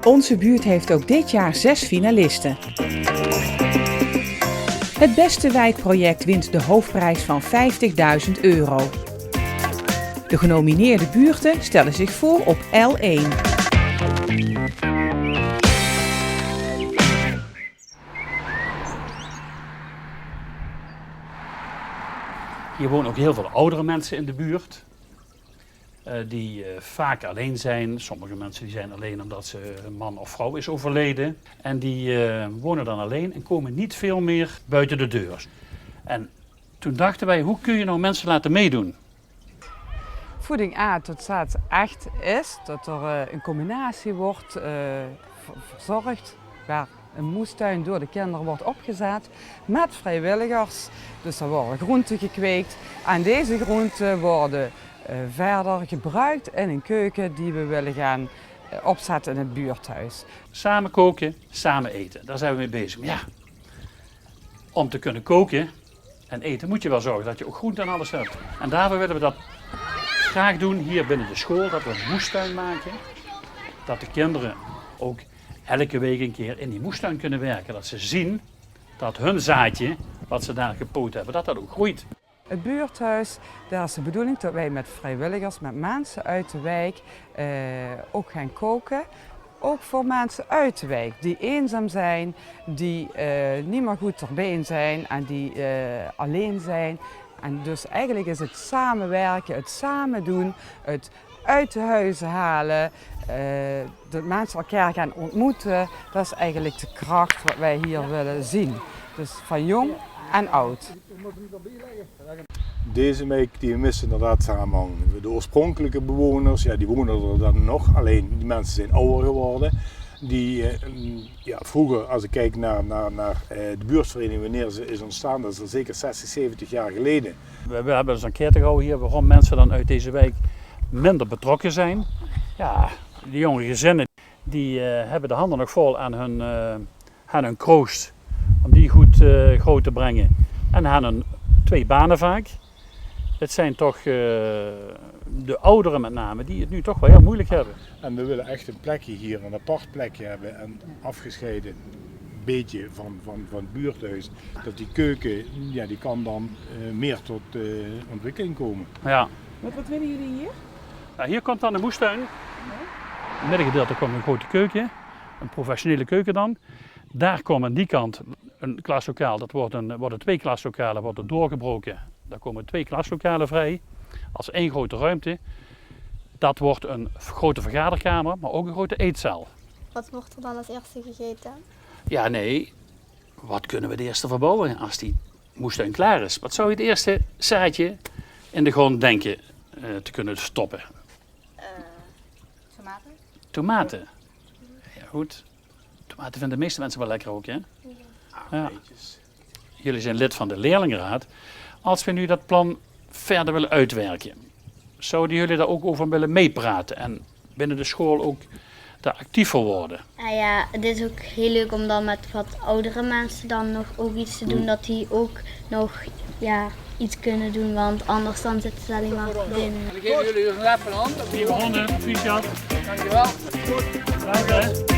Onze buurt heeft ook dit jaar 6 finalisten. Het beste wijkproject wint de hoofdprijs van €50.000. De genomineerde buurten stellen zich voor op L1. Hier wonen ook heel veel oudere mensen in de buurt. Die vaak alleen zijn. Sommige mensen die zijn alleen omdat een man of vrouw is overleden. En die wonen dan alleen en komen niet veel meer buiten de deur. En toen dachten wij, hoe kun je nou mensen laten meedoen? Voeding A tot Z echt is dat er een combinatie wordt verzorgd waar een moestuin door de kinderen wordt opgezet met vrijwilligers. Dus er worden groenten gekweekt en deze groenten worden verder gebruikt in een keuken die we willen gaan opzetten in het buurthuis. Samen koken, samen eten, daar zijn we mee bezig. Maar ja, om te kunnen koken en eten moet je wel zorgen dat je ook groenten en alles hebt. En daarvoor willen we dat graag doen hier binnen de school, dat we een moestuin maken. Dat de kinderen ook elke week een keer in die moestuin kunnen werken. Dat ze zien dat hun zaadje, wat ze daar gepoot hebben, dat ook groeit. Het buurthuis, daar is de bedoeling dat wij met vrijwilligers, met mensen uit de wijk ook gaan koken. Ook voor mensen uit de wijk die eenzaam zijn, die niet meer goed ter been zijn en die alleen zijn. En dus eigenlijk is het samenwerken, het samen doen, het uit de huizen halen, dat mensen elkaar gaan ontmoeten. Dat is eigenlijk de kracht wat wij hier willen zien. Dus van jong en oud. Deze wijk die mist inderdaad samenhang. De oorspronkelijke bewoners, ja, die wonen er dan nog, alleen die mensen zijn ouder geworden. Die vroeger, als ik kijk naar de buurtvereniging, wanneer ze is ontstaan, dat is al zeker 60, 70 jaar geleden. We hebben dus een enquête gehouden hier waarom mensen dan uit deze wijk minder betrokken zijn. Ja, die jonge gezinnen die hebben de handen nog vol aan hun kroost om die goed groot te brengen. En aan hun 2 banen vaak. Het zijn toch de ouderen met name die het nu toch wel heel moeilijk hebben. En we willen echt een plekje hier, een apart plekje hebben en afgescheiden beetje van het buurthuis. Dat die keuken, ja, die kan dan meer tot ontwikkeling komen. Ja. Wat willen jullie hier? Nou, hier komt dan de moestuin. In het middengedeelte komt een grote keuken, een professionele keuken dan. Daar komt aan die kant een klaslokaal, dat worden 2 klaslokalen worden doorgebroken. Daar komen 2 klaslokalen vrij, als 1 grote ruimte. Dat wordt een grote vergaderkamer, maar ook een grote eetzaal. Wat wordt er dan als eerste gegeten? Ja, nee, wat kunnen we het eerste verbouwen als die moestuin klaar is? Wat zou je het eerste zaadje in de grond denken te kunnen stoppen? Tomaten. Tomaten. Ja, goed. Tomaten vinden de meeste mensen wel lekker ook, hè? Ja. Jullie zijn lid van de leerlingenraad. Als we nu dat plan verder willen uitwerken, zouden jullie daar ook over willen meepraten en binnen de school ook daar actief voor worden? Nou ja, het is ook heel leuk om dan met wat oudere mensen dan nog ook iets te doen, dat die ook nog iets kunnen doen, want anders dan zitten ze alleen maar binnen. Dan geven jullie dus een lap van hand. Hier begonnen, Fischat. Dankjewel. Dank je.